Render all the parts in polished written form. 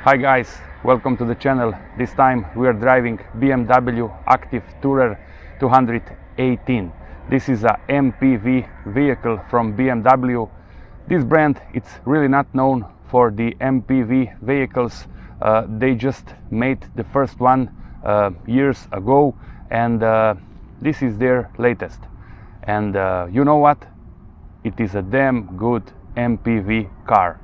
Hi guys, welcome to the channel. This time we are driving BMW Active Tourer 218. This is a MPV vehicle from BMW. This brand, it's really not known for the MPV vehicles. They just made the first one years ago, and this is their latest. And you know what? It is a damn good MPV car.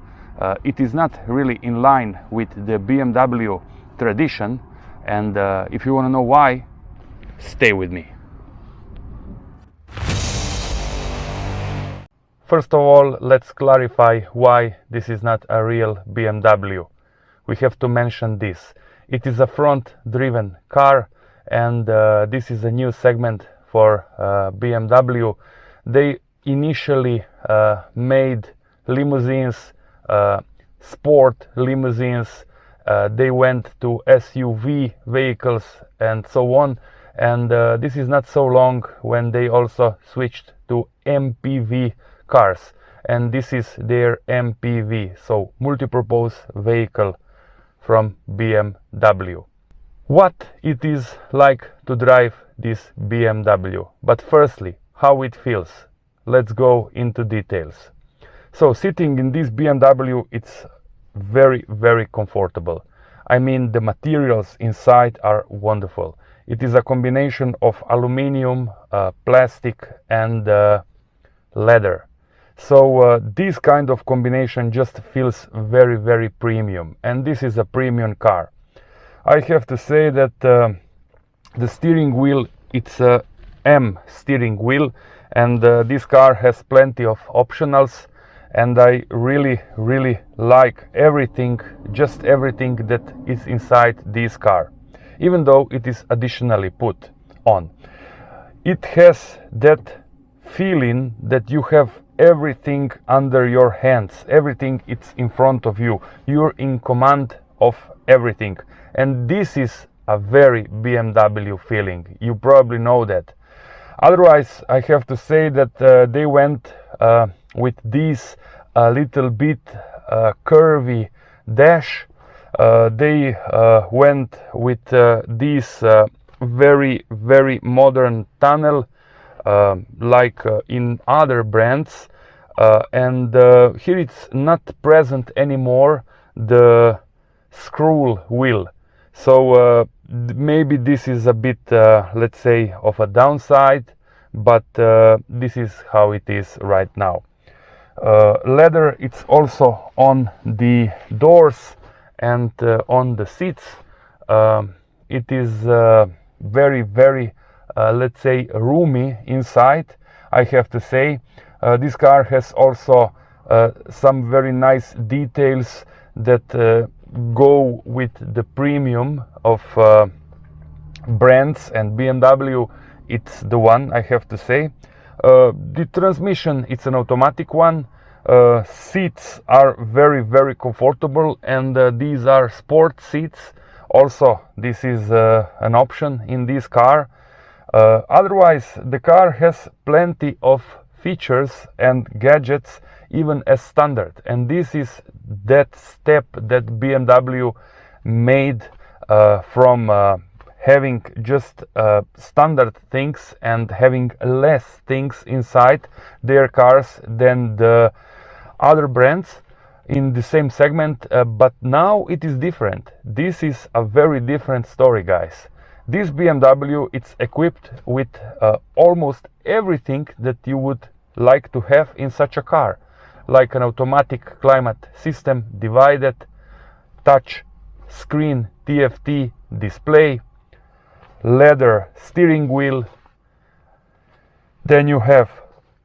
It is not really in line with the BMW tradition, and if you want to know why, stay with me. First of all, let's clarify why this is not a real BMW. We have to mention this. It is a front-driven car, and this is a new segment for BMW. They initially made limousines, sport limousines, they went to SUV vehicles and so on, and this is not so long when they also switched to MPV cars, and this is their MPV, so multi-purpose vehicle from BMW. What it is like to drive this BMW, but firstly, how it feels. Let's go into details. So sitting in this BMW, it's very comfortable. I mean, the materials inside are wonderful. It is a combination of aluminum, plastic and leather. So this kind of combination just feels very premium, and this is a premium car. I have to say that the steering wheel, it's a M steering wheel, and this car has plenty of optionals. And I really like everything, just everything that is inside this car, even though it is additionally put on. It has that feeling that you have everything under your hands, everything it's in front of you. You're in command of everything, and this is a very BMW feeling. You probably know that. Otherwise, I have to say that they went with this a little bit curvy dash. They went with this very modern tunnel, like in other brands, and here it's not present anymore, the scroll wheel. So maybe this is a bit, let's say, of a downside, but this is how it is right now. Leather, it's also on the doors and on the seats. It is very let's say, roomy inside, I have to say. This car has also some very nice details that go with the premium of brands, and BMW, it's the one, I have to say. The transmission, it's an automatic one. Seats are very comfortable, and these are sport seats. Also, this is an option in this car. Otherwise, the car has plenty of features and gadgets, even as standard, and this is that step that BMW made from having just standard things and having less things inside their cars than the other brands in the same segment, but now it is different. This is a very different story, guys. This BMW, it's equipped with almost everything that you would like to have in such a car, like an automatic climate system, divided touch screen TFT display, leather steering wheel, then you have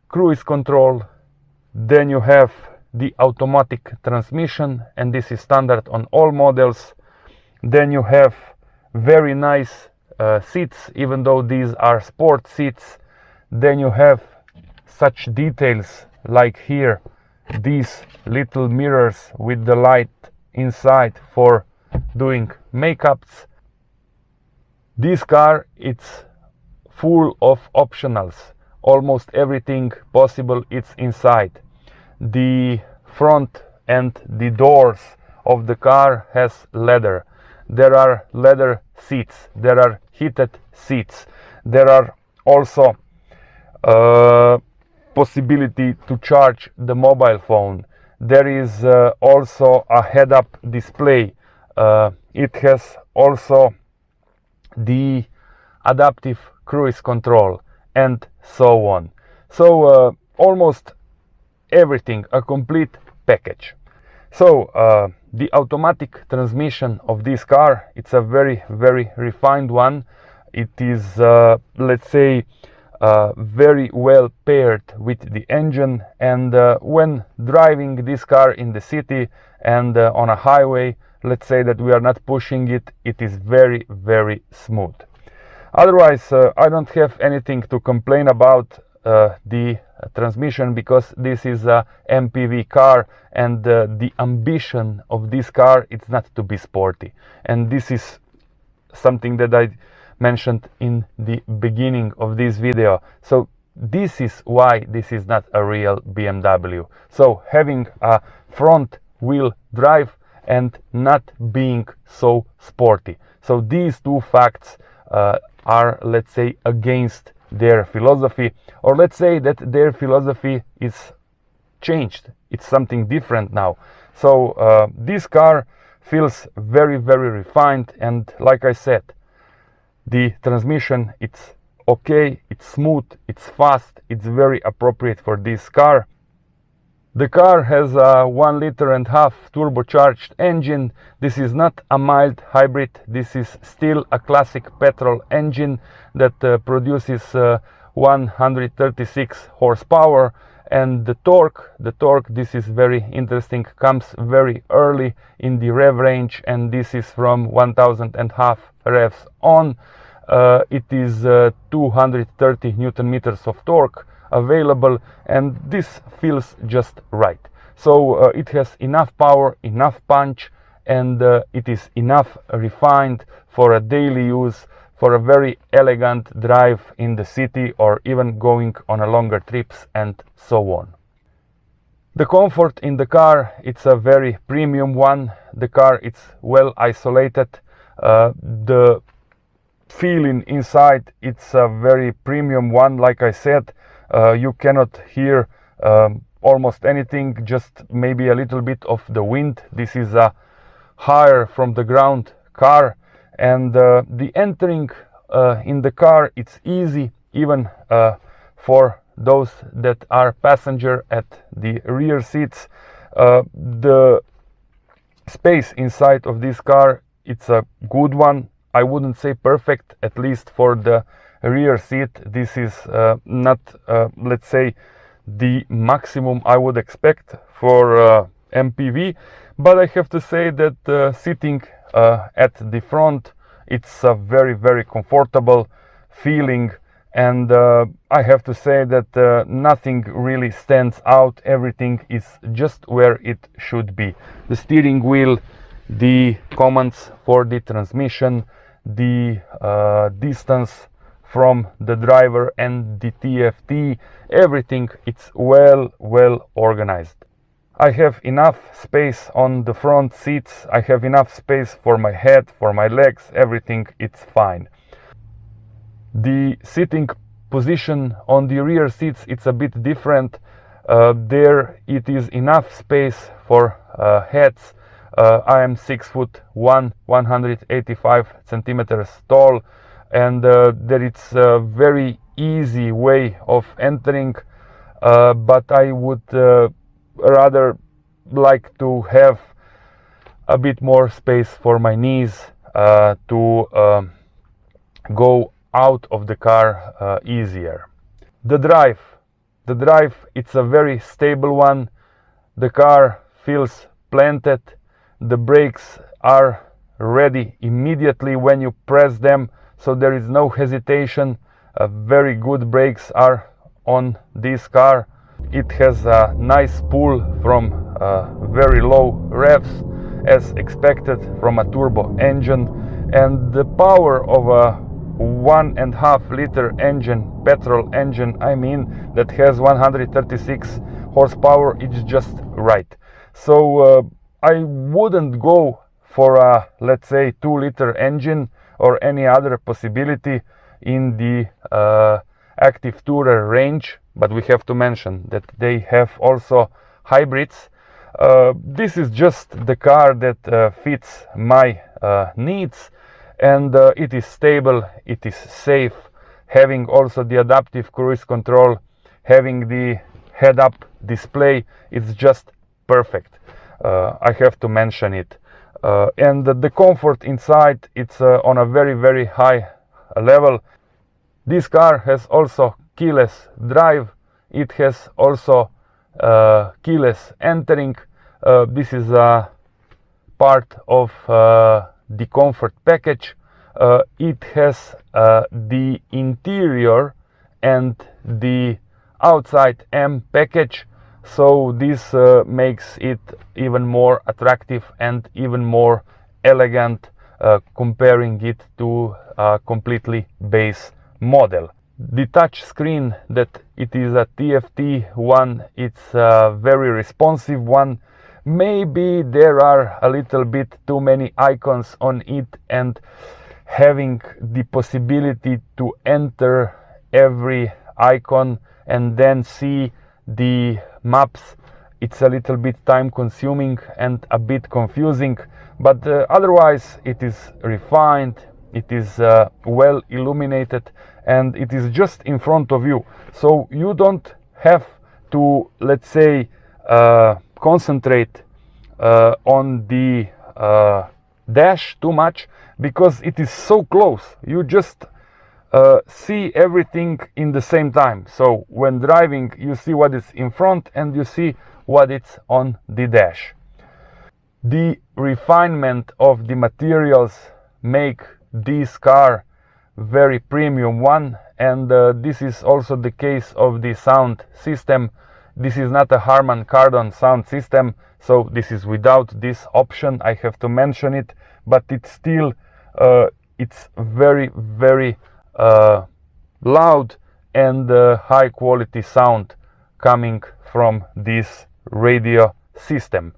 cruise control, then you have the automatic transmission, and this is standard on all models. Then you have very nice seats, even though these are sport seats. Then you have such details like here, these little mirrors with the light inside for doing makeups. This car, it's full of optionals. Almost everything possible it's inside. The front and the doors of the car has leather. There are leather seats, there are heated seats, there are also possibility to charge the mobile phone. There is also a head-up display. It has also the adaptive cruise control and so on. So almost everything, a complete package. So the automatic transmission of this car, it's a very refined one. It is let's say very well paired with the engine, and when driving this car in the city and on a highway, let's say that we are not pushing it, it is very smooth. Otherwise I don't have anything to complain about the transmission, because this is a MPV car, and the ambition of this car is not to be sporty, and this is something that I mentioned in the beginning of this video. So this is why this is not a real BMW. So having a front wheel drive and not being so sporty. So these two facts are, let's say, against their philosophy, or let's say that their philosophy is changed. It's something different now. So this car feels very refined, and like I said, the transmission, it's okay, it's smooth, it's fast, it's very appropriate for this car. The car has a 1.5 liter turbocharged engine. This is not a mild hybrid, this is still a classic petrol engine that produces 136 horsepower. And the torque, this is very interesting, comes very early in the rev range, and this is from 1,500 revs on. It is 230 Newton meters of torque available, and this feels just right. So it has enough power, enough punch, and it is enough refined for a daily use, for a very elegant drive in the city, or even going on a longer trips and so on. The comfort in the car, it's a very premium one. The car, it's well isolated. The feeling inside, it's a very premium one. Like I said, you cannot hear almost anything, just maybe a little bit of the wind. This is a higher from the ground car, and the entering in the car, it's easy, even for those that are passenger at the rear seats. The space inside of this car, it's a good one. I wouldn't say perfect, at least for the rear seat. This is not let's say the maximum I would expect for MPV, but I have to say that sitting at the front, it's a very comfortable feeling, and I have to say that nothing really stands out. Everything is just where it should be. The steering wheel, the commands for the transmission, the distance from the driver and the TFT, everything, it's well organized. I have enough space on the front seats, I have enough space for my head, for my legs, everything, it's fine. The sitting position on the rear seats, it's a bit different. There it is enough space for heads. I am 6'1", 185 centimeters tall, and there it's a very easy way of entering, but I would rather like to have a bit more space for my knees to go out of the car easier. The drive, it's a very stable one. The car feels planted. The brakes are ready immediately when you press them, so there is no hesitation. Very good brakes are on this car. It has a nice pull from very low revs, as expected from a turbo engine, and the power of a 1.5 liter engine, petrol engine, I mean, that has 136 horsepower, it's just right. So I wouldn't go for a, let's say, 2-liter engine or any other possibility in the active tourer range, but we have to mention that they have also hybrids. This is just the car that fits my needs, and it is stable, it is safe, having also the adaptive cruise control, having the head-up display. It's just perfect. I have to mention it. And the comfort inside, it's on a very high level. This car has also keyless drive. It has also keyless entering. This is a part of the comfort package. It has the interior and the outside M package, so this makes it even more attractive and even more elegant, comparing it to a completely base model. The touch screen, that it is a TFT one, it's a very responsive one. Maybe there are a little bit too many icons on it, and having the possibility to enter every icon and then see the maps, it's a little bit time consuming and a bit confusing, but otherwise it is refined, it is well illuminated, and it is just in front of you, so you don't have to, let's say, concentrate on the dash too much, because it is so close. You just see everything in the same time. So when driving, you see what is in front and you see what is on the dash. The refinement of the materials make this car very premium one, and this is also the case of the sound system. This is not a Harman Kardon sound system, so this is without this option. I have to mention it, but it's still it's very loud and high quality sound coming from this radio system.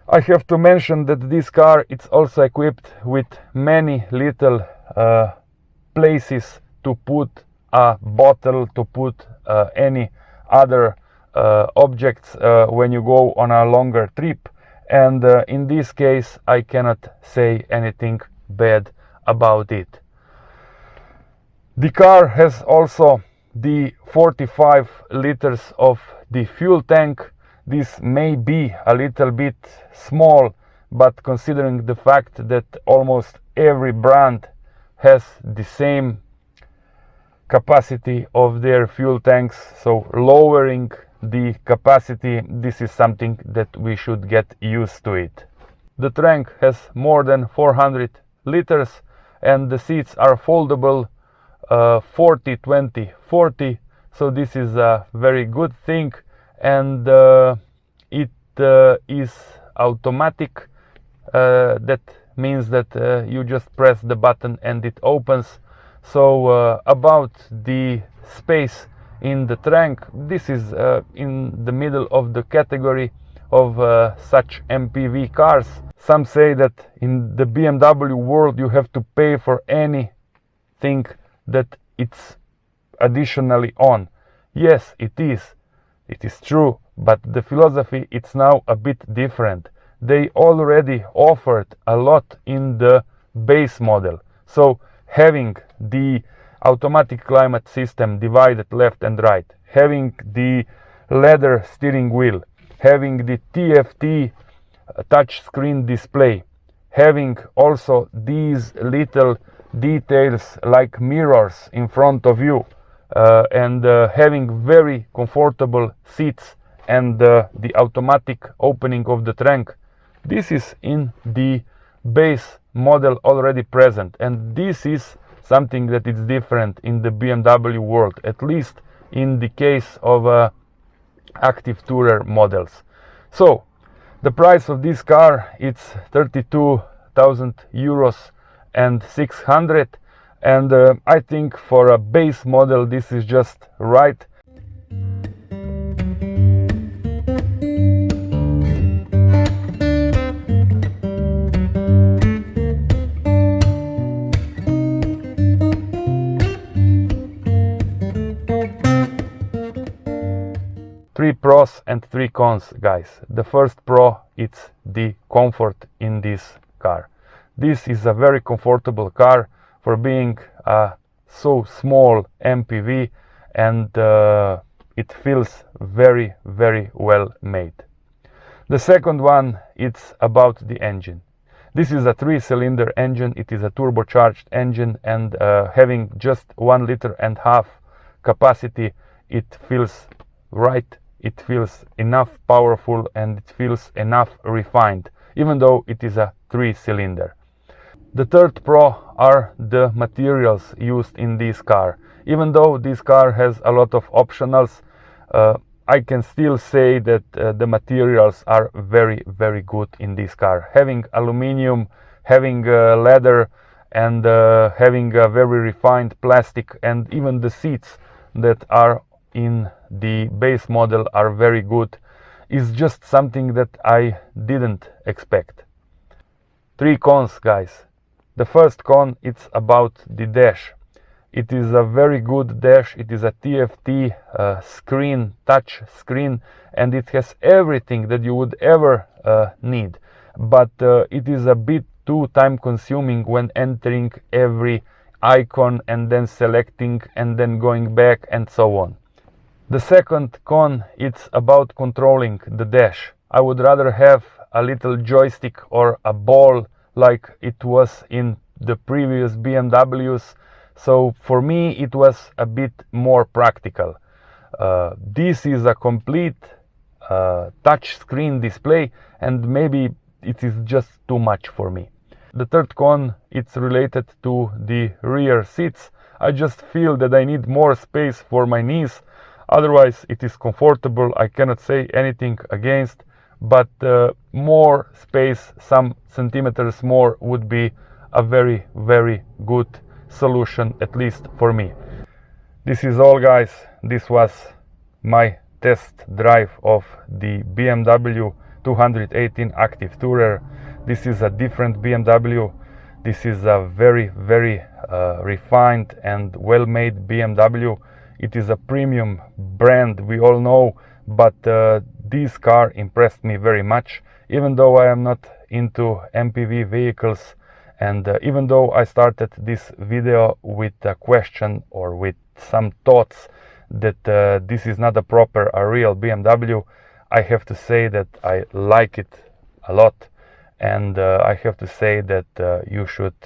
I have to mention that this car is also equipped with many little places to put a bottle, to put any other objects when you go on a longer trip, and in this case I cannot say anything bad about it. The car has also the 45 liters of the fuel tank. This may be a little bit small, but considering the fact that almost every brand has the same capacity of their fuel tanks, so lowering the capacity, this is something that we should get used to it. The tank has more than 400 liters and the seats are foldable, 40-20-40, so this is a very good thing, and it is automatic. That means that you just press the button and it opens. So about the space in the trunk, this is in the middle of the category of such MPV cars. Some say that in the BMW world you have to pay for anything that it's additionally on. Yes, it is true, but the philosophy it's now a bit different. They already offered a lot in the base model, so having the automatic climate system divided left and right, having the leather steering wheel, having the TFT touch screen display, having also these little details like mirrors in front of you, and having very comfortable seats and the automatic opening of the trunk. This is in the base model already present, and this is something that is different in the BMW world, at least in the case of active tourer models. So the price of this car, it's 32,000 euros and 600, and I think for a base model this is just right. 3 pros and 3 cons, guys. The first pro, it's the comfort in this car. This is a very comfortable car for being a so small MPV, and it feels very, very well made. The second one, it's about the engine. This is a 3-cylinder engine. It is a turbocharged engine, and having just 1.5 liter capacity, it feels right. It feels enough powerful, and it feels enough refined, even though it is a 3-cylinder. The third pro are the materials used in this car. Even though this car has a lot of optionals, I can still say that the materials are very, very good in this car. Having aluminum, having leather, and having a very refined plastic, and even the seats that are in the base model are very good, is just something that I didn't expect. 3 cons, guys. The first con, it's about the dash. It is a very good dash. It is a TFT screen, touch screen, and it has everything that you would ever need. But it is a bit too time consuming when entering every icon and then selecting and then going back and so on. The second con, it's about controlling the dash. I would rather have a little joystick or a ball like it was in the previous BMWs. So for me it was a bit more practical. This is a complete touch screen display, and maybe it is just too much for me. The third con, it's related to the rear seats. I just feel that I need more space for my knees. Otherwise it is comfortable. I cannot say anything against, but more space, some centimeters more, would be a very, very good solution, at least for me. This is all, guys. This was my test drive of the BMW 218 Active Tourer. This is a different BMW. This is a very, very refined and well-made BMW. It is a premium brand, we all know, but this car impressed me very much. Even though I am not into MPV vehicles, and even though I started this video with a question or with some thoughts that this is not a real BMW, I have to say that I like it a lot, and I have to say that you should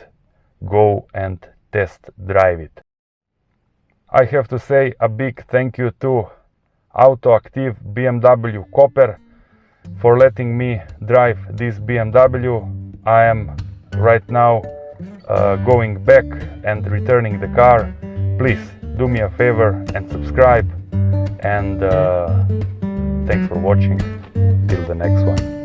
go and test drive it. I have to say a big thank you to Autoactive BMW Copper for letting me drive this BMW. I am right now going back and returning the car. Please do me a favor and subscribe, and thanks for watching. Till the next one.